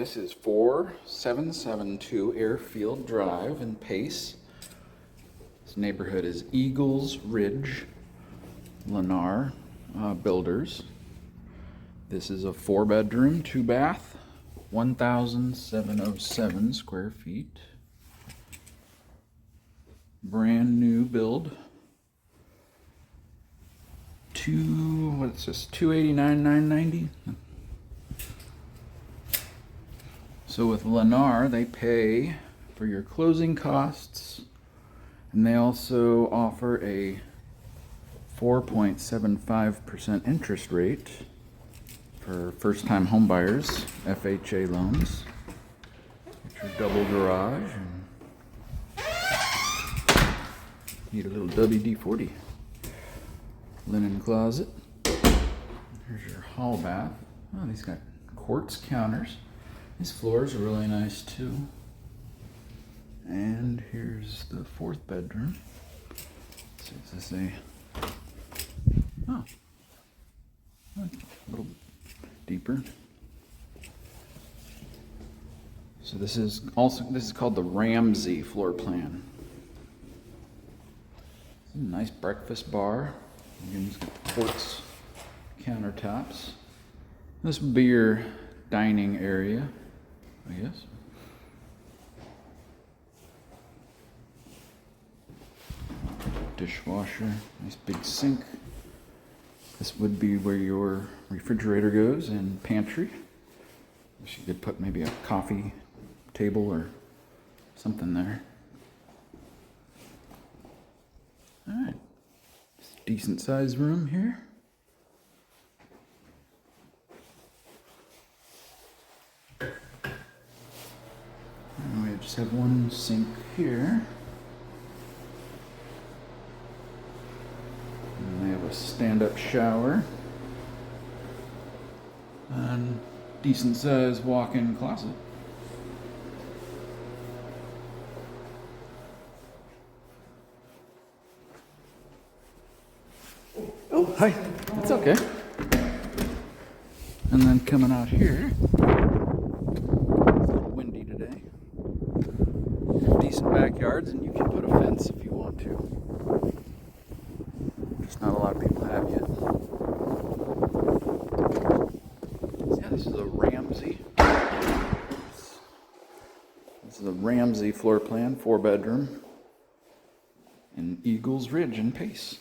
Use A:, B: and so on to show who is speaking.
A: This is 4772 Airfield Drive in Pace. This neighborhood is Eagles Ridge, Lennar Builders. This is a 4-bedroom, 2-bath, 1,707 square feet. Brand new build. What's this? $289,990. So with Lennar, they pay for your closing costs, and they also offer a 4.75% interest rate for first-time home buyers, FHA loans. Get your double garage and need a little WD-40. Linen closet. Here's your hall bath. Oh, these got quartz counters. These floors are really nice too. And here's the 4th bedroom. So is this a little deeper. So this is called the Ramsey floor plan. It's a nice breakfast bar. Again, it's got quartz countertops. This would be your dining area, I guess. Dishwasher, nice big sink. This would be where your refrigerator goes and pantry. You could put maybe a coffee table or something there. All right, decent sized room here. And we just have one sink here. And they have a stand-up shower. And decent sized walk-in closet. Oh, hi. It's okay. And then coming out here, it's a little windy today. Decent backyards, and you can put a fence if you want to. Just not a lot of people have yet. So yeah, this is a Ramsey. This is a Ramsey floor plan, 4-bedroom in Eagles Ridge in Pace.